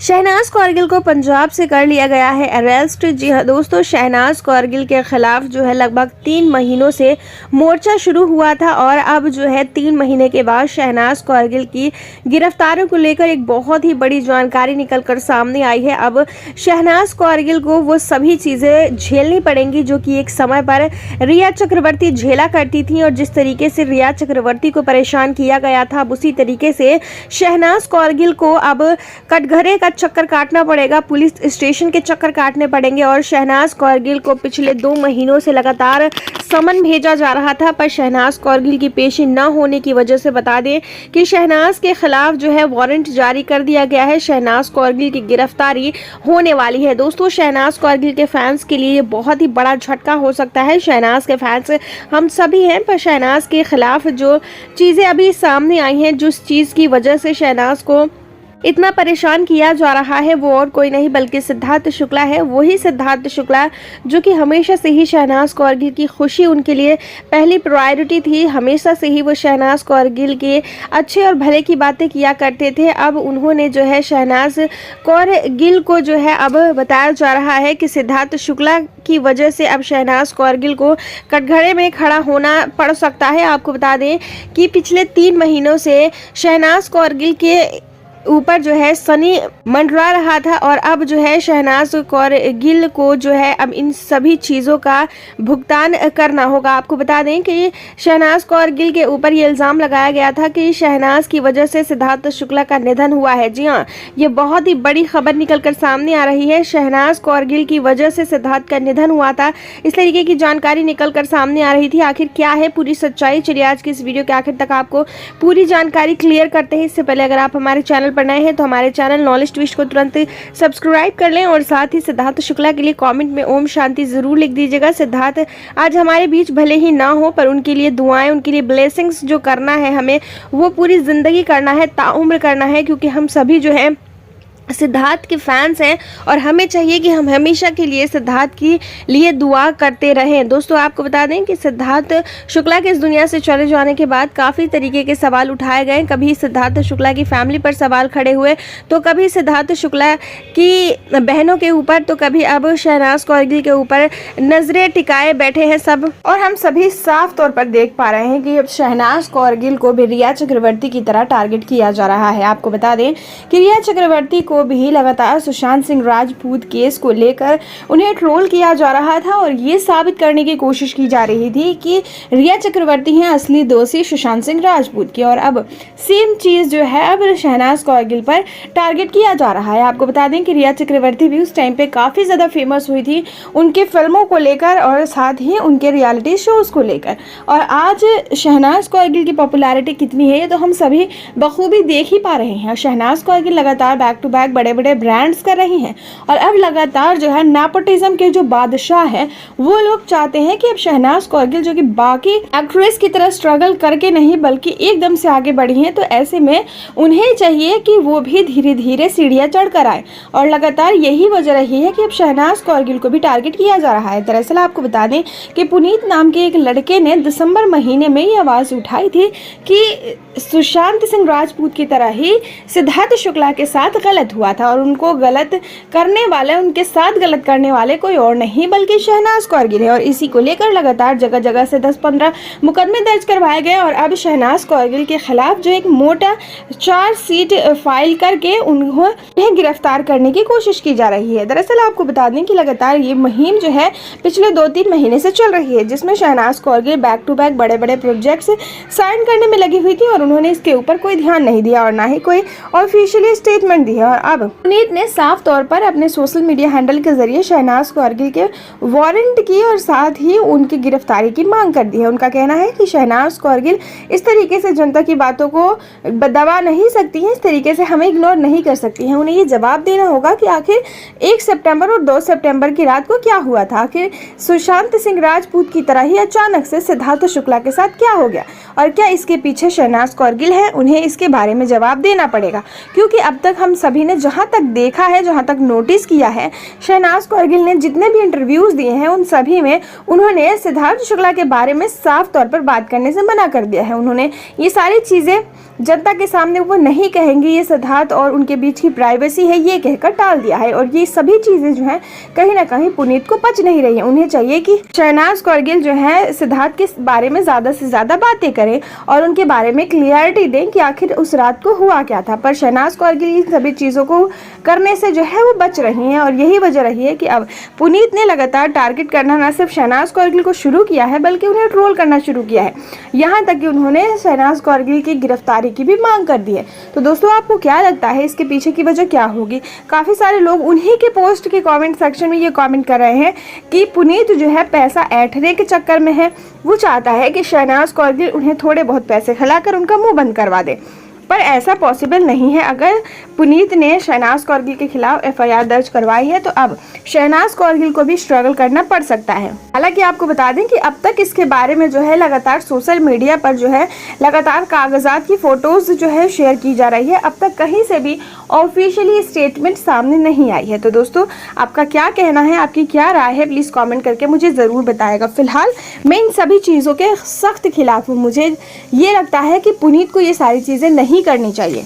शहनाज कौरगिल को पंजाब से कर लिया गया है अरेस्ट। जी हाँ दोस्तों, शहनाज कौरगिल के खिलाफ जो है लगभग 3 महीनों से मोर्चा शुरू हुआ था और अब जो है 3 महीने के बाद शहनाज कौरगिल की गिरफ्तारियों को लेकर एक बहुत ही बड़ी जानकारी निकलकर सामने आई है। अब शहनाज कौरगिल को वो सभी चीज़ें झेलनी पड़ेंगी जो कि एक समय पर रिया चक्रवर्ती झेला करती थी, और जिस तरीके से रिया चक्रवर्ती को परेशान किया गया था अब उसी तरीके से शहनाज कौरगिल को अब कटघरे का चक्कर काटना पड़ेगा, पुलिस स्टेशन के चक्कर काटने पड़ेंगे। और शहनाज कौरगिल को पिछले 2 महीनों से लगातार समन भेजा जा रहा था, पर शहनाज कौरगिल की पेशी न होने की वजह से बता दें कि शहनाज के खिलाफ जो है वारंट जारी कर दिया गया है। शहनाज कौरगिल की गिरफ्तारी होने वाली है। दोस्तों, शहनाज कौरगिल के फैंस के लिए ये बहुत ही बड़ा झटका हो सकता है। शहनाज के फैंस हम सभी हैं, पर शहनाज के खिलाफ जो चीज़ें अभी सामने आई हैं, जिस चीज़ की वजह से शहनाज को इतना परेशान किया जा रहा है, वो और कोई नहीं बल्कि सिद्धार्थ शुक्ला है। वही सिद्धार्थ शुक्ला जो कि हमेशा से ही शहनाज कौरगिल की खुशी उनके लिए पहली प्रायोरिटी थी। हमेशा से ही वो शहनाज कौरगिल के अच्छे और भले की बातें किया करते थे। अब उन्होंने जो है शहनाज कौरगिल को जो है अब बताया जा रहा है कि सिद्धार्थ शुक्ला की वजह से अब शहनाज कौरगिल को कटघरे में खड़ा होना पड़ सकता है। आपको बता दें कि पिछले 3 महीनों से शहनाज कौरगिल के ऊपर जो है सनी मंडरा रहा था, और अब जो है शहनाज कौरगिल को जो है अब इन सभी चीज़ों का भुगतान करना होगा। आपको बता दें कि शहनाज कौरगिल के ऊपर ये इल्ज़ाम लगाया गया था कि शहनाज की वजह से सिद्धार्थ शुक्ला का निधन हुआ है। जी हाँ, ये बहुत ही बड़ी खबर निकलकर सामने आ रही है। शहनाज कौरगिल की वजह से सिद्धार्थ का निधन हुआ था, इस तरीके की जानकारी निकलकर सामने आ रही थी। आखिर क्या है पूरी सच्चाई, चलिए आज की इस वीडियो के आखिर तक आपको पूरी जानकारी क्लियर करते हैं। इससे पहले अगर आप हमारे चैनल पर नए हैं तो हमारे चैनल नॉलेज ट्विस्ट को तुरंत सब्सक्राइब कर लें, और साथ ही सिद्धार्थ शुक्ला के लिए कमेंट में ओम शांति जरूर लिख दीजिएगा। सिद्धार्थ आज हमारे बीच भले ही ना हो, पर उनके लिए दुआएं, उनके लिए ब्लेसिंग्स जो करना है हमें, वो पूरी जिंदगी करना है, ताउम्र करना है, क्योंकि हम सभी जो है सिद्धार्थ के फैंस हैं और हमें चाहिए कि हम हमेशा के लिए सिद्धार्थ के लिए दुआ करते रहें। दोस्तों, आपको बता दें कि सिद्धार्थ शुक्ला के इस दुनिया से चले जाने के बाद काफ़ी तरीके के सवाल उठाए गए। कभी सिद्धार्थ शुक्ला की फैमिली पर सवाल खड़े हुए, तो कभी सिद्धार्थ शुक्ला की बहनों के ऊपर, तो कभी अब शहनाज कौरगिल के ऊपर नजरें टिकाए बैठे हैं सब। और हम सभी साफ तौर पर देख पा रहे हैं कि अब शहनाज कौरगिल को भी रिया चक्रवर्ती की तरह टारगेट किया जा रहा है। आपको बता दें कि रिया चक्रवर्ती को भी लगातार सुशांत सिंह राजपूत केस को लेकर उन्हें ट्रोल किया जा रहा था, और ये साबित करने की कोशिश की जा रही थी कि रिया चक्रवर्ती हैं असली दोषी सुशांत सिंह राजपूत की। और अब सेम चीज जो है अब शहनाज कौरगिल पर टारगेट किया जा रहा है। आपको बता दें कि रिया चक्रवर्ती भी उस टाइम पे काफी ज्यादा फेमस हुई थी उनके फिल्मों को लेकर और साथ ही उनके रियलिटी शोज को लेकर, और आज शहनाज कौरगिल की पॉपुलैरिटी कितनी है ये तो हम सभी बखूबी देख ही पा रहे हैं। शहनाज कौरगिल लगातार बैक टू बैक बड़े बड़े ब्रांड्स कर रही हैं, और अब लगातार जो है नेपोटिज्म के जो बादशाह है वो लोग चाहते हैं कि अब शहनाज कौरगिल जो कि बाकी एक्ट्रेस की तरह स्ट्रगल करके नहीं बल्कि एकदम से आगे बढ़ी हैं, तो ऐसे में उन्हें चाहिए कि वो भी धीरे धीरे सीढ़ियां चढ़कर आए, और लगातार यही वजह रही है कि अब शहनाज कौरगिल को भी टारगेट किया जा रहा है। दरअसल आपको बता दें कि पुनीत नाम के एक लड़के ने दिसंबर महीने में ये आवाज उठाई थी कि सुशांत सिंह राजपूत की तरह ही सिद्धार्थ शुक्ला के साथ गलत हुआ था, और उनको गलत करने वाले, उनके साथ गलत करने वाले कोई और नहीं बल्कि शहनाज कौरगिल है। और इसी को लेकर लगातार जगह जगह से 10-15 मुकदमे दर्ज करवाए गए, और अब शहनाज कौरगिल के खिलाफ जो एक मोटा चार्जशीट फाइल करके उन्हें गिरफ्तार करने की कोशिश की जा रही है। दरअसल आपको बता दें कि लगातार ये मुहिम जो है पिछले 2-3 महीने से चल रही है, जिसमें Shehnaaz Kaur Gill back to back बड़े बड़े प्रोजेक्ट्स साइन करने में लगी हुई थी, और उन्होंने इसके ऊपर कोई ध्यान नहीं दिया और ना ही कोई ऑफिशियली स्टेटमेंट दी है। और अब पुनीत ने साफ तौर पर अपने सोशल मीडिया हैंडल के जरिए शहनाज कौरगिल के वारंट की और साथ ही उनकी गिरफ्तारी की मांग कर दी है। उनका कहना है कि शहनाज कौरगिल इस तरीके से जनता की बातों को दबा नहीं सकती हैं, इस तरीके से हमें इग्नोर नहीं कर सकती हैं। उन्हें ये जवाब देना होगा कि आखिर 1 सितंबर और 2 सितंबर की रात को क्या हुआ था, आखिर सुशांत सिंह राजपूत की तरह ही अचानक से सिद्धार्थ शुक्ला के साथ क्या हो गया, और क्या इसके पीछे शहनाज कौरगिल है। उन्हें इसके बारे में जवाब देना पड़ेगा, क्योंकि अब तक हम सभी मैंने जहाँ तक देखा है, जहाँ तक नोटिस किया है, शहनाज कौरगिल ने जितने भी इंटरव्यूज़ दिए हैं उन सभी में उन्होंने सिद्धार्थ शुक्ला के बारे में साफ तौर पर बात करने से मना कर दिया है। उन्होंने ये सारी चीज़ें जनता के सामने वो नहीं कहेंगे, ये सिद्धार्थ और उनके बीच की प्राइवेसी है, ये कहकर टाल दिया है। और ये सभी चीज़ें जो हैं कहीं ना कहीं पुनीत को पच नहीं रही हैं। उन्हें चाहिए कि शहनाज कौरगिल जो है सिद्धार्थ के बारे में ज़्यादा से ज़्यादा बातें करें और उनके बारे में क्लियरिटी दें कि आखिर उस रात को हुआ क्या था। पर शहनाज कौरगिल इन सभी चीज़ों को करने से जो है वो बच रही हैं और यही वजह रही है कि अब पुनीत ने लगातार टारगेट करना न सिर्फ शहनाज कौरगिल को शुरू किया है बल्कि उन्हें ट्रोल करना शुरू किया है। यहाँ तक कि उन्होंने शहनाज कौरगिल की गिरफ्तारी की भी मांग कर दी है। तो दोस्तों आपको क्या लगता है इसके पीछे की वजह क्या होगी? काफ़ी सारे लोग उन्हीं के पोस्ट के कमेंट सेक्शन में ये कमेंट कर रहे हैं कि पुनीत जो है पैसा ऐंठने के चक्कर में है। वो चाहता है कि शहनाज कौरगिल उन्हें थोड़े बहुत पैसे खिलाकर उनका मुंह बंद करवा दे, पर ऐसा पॉसिबल नहीं है। अगर पुनीत ने शहनाज कौरगिल के खिलाफ एफआईआर दर्ज करवाई है तो अब शहनाज कौरगिल को भी स्ट्रगल करना पड़ सकता है। हालांकि आपको बता दें कि अब तक इसके बारे में जो है लगातार सोशल मीडिया पर जो है लगातार कागजात की फोटोज जो है शेयर की जा रही है। अब तक कहीं से भी ऑफिशियली स्टेटमेंट सामने नहीं आई है। तो दोस्तों आपका क्या कहना है, आपकी क्या राय है, प्लीज़ कमेंट करके मुझे ज़रूर बताएगा। फिलहाल मैं इन सभी चीज़ों के सख्त खिलाफ हूँ। मुझे ये लगता है कि पुनीत को ये सारी चीज़ें नहीं करनी चाहिए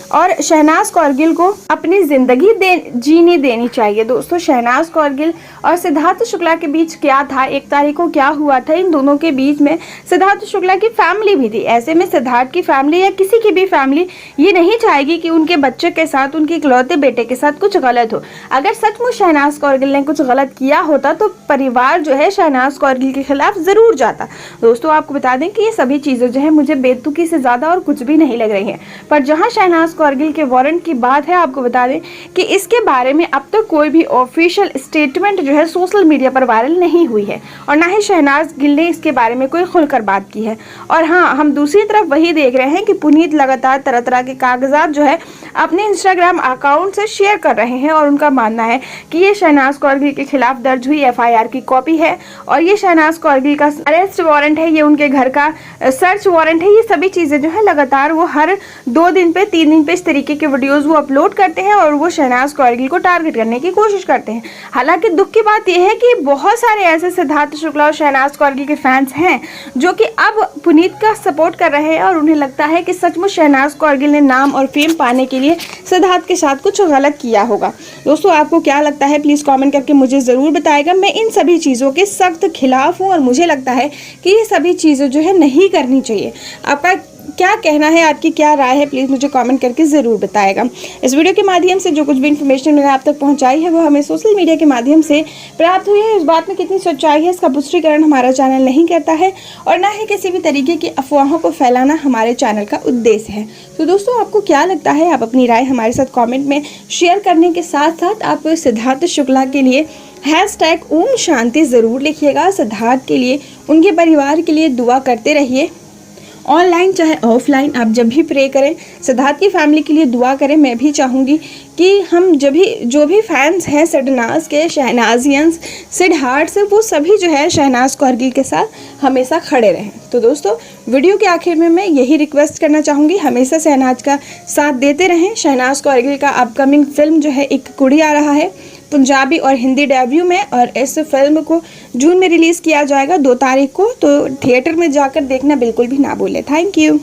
और शहनाज कौरगिल को अपनी ज़िंदगी जीने देनी चाहिए। दोस्तों शहनाज कौरगिल और सिद्धार्थ शुक्ला के बीच क्या था, 1 तारीख को क्या हुआ था, इन दोनों के बीच में सिद्धार्थ शुक्ला की फैमिली भी थी। ऐसे में सिद्धार्थ की फैमिली या किसी की भी फैमिली ये नहीं चाहेगी कि उनके बच्चे के साथ, उनके इकलौते बेटे के साथ कुछ गलत हो। अगर सचमुच शहनाज कौरगिल ने कुछ गलत किया होता तो परिवार जो है शहनाज कौरगिल के खिलाफ ज़रूर जाता। दोस्तों आपको बता दें कि ये सभी चीज़ें जो है मुझे बेतुकी से ज़्यादा और कुछ भी नहीं लग रही हैं। पर जहाँ शहनाज कौरगिल के वारंट की बात है, आपको बता दें कि इसके बारे में अब तक कोई भी ऑफिशियल स्टेटमेंट जो है सोशल मीडिया पर वायरल नहीं हुई है और ना ही शहनाज गिल ने इसके बारे में कोई खुलकर बात की है। और हाँ, हम दूसरी तरफ वही देख रहे हैं कि पुनीत लगातार तरह तरह के कागजात जो है अपने इंस्टाग्राम अकाउंट से शेयर कर रहे हैं और उनका मानना है कि ये शहनाज कौरगिल के खिलाफ दर्ज हुई एफआईआर की कॉपी है और ये शहनाज कौरगिल का अरेस्ट वारंट है, ये उनके घर का सर्च वारंट है। ये सभी चीज़ें जो है लगातार वो हर 2 दिन पे 3 दिन पे इस तरीके के वीडियोस वो अपलोड करते हैं और वो शहनाज कौरगिल को टारगेट करने की कोशिश करते हैं। हालांकि दुख की बात यह है कि बहुत सारे ऐसे सिद्धार्थ शुक्ला और शहनाज कौरगिल के फैंस हैं जो कि अब पुनीत का सपोर्ट कर रहे हैं और उन्हें लगता है कि सचमुच शहनाज कौरगिल ने नाम और फेम पाने के लिए सिद्धार्थ के साथ कुछ गलत किया होगा। दोस्तों आपको क्या लगता है, प्लीज़ कमेंट करके मुझे ज़रूर बताएगा। मैं इन सभी चीज़ों के सख्त खिलाफ हूँ और मुझे लगता है कि ये सभी चीज़ें जो है नहीं करनी चाहिए। आपका क्या कहना है, आपकी क्या राय है, प्लीज़ मुझे कमेंट करके ज़रूर बताएगा। इस वीडियो के माध्यम से जो कुछ भी इन्फॉर्मेशन मैंने आप तक पहुंचाई है वो हमें सोशल मीडिया के माध्यम से प्राप्त हुई है। इस बात में कितनी सच्चाई है इसका पुष्टिकरण हमारा चैनल नहीं करता है और ना ही किसी भी तरीके की अफवाहों को फैलाना हमारे चैनल का उद्देश्य है। तो दोस्तों आपको क्या लगता है, आप अपनी राय हमारे साथ कॉमेंट में शेयर करने के साथ साथ आप सिद्धार्थ शुक्ला के लिए #ओम शांति ज़रूर लिखिएगा। सिद्धार्थ के लिए, उनके परिवार के लिए दुआ करते रहिए। ऑनलाइन चाहे ऑफलाइन आप जब भी प्रे करें, सिद्धार्थ की फैमिली के लिए दुआ करें। मैं भी चाहूँगी कि हम जो भी फैंस हैं सिडनाज के, शहनाजियंस, सिद्धार्थ से, वो सभी जो है शहनाज कौरगिल के साथ हमेशा खड़े रहें। तो दोस्तों वीडियो के आखिर में मैं यही रिक्वेस्ट करना चाहूँगी, हमेशा शहनाज का साथ देते रहें। शहनाज कौरगिल का अपकमिंग फिल्म जो है एक कुड़ी आ रहा है पंजाबी और हिंदी डेब्यू में और इस फिल्म को जून में रिलीज़ किया जाएगा 2 तारीख को। तो थिएटर में जाकर देखना बिल्कुल भी ना भूलें। Thank you.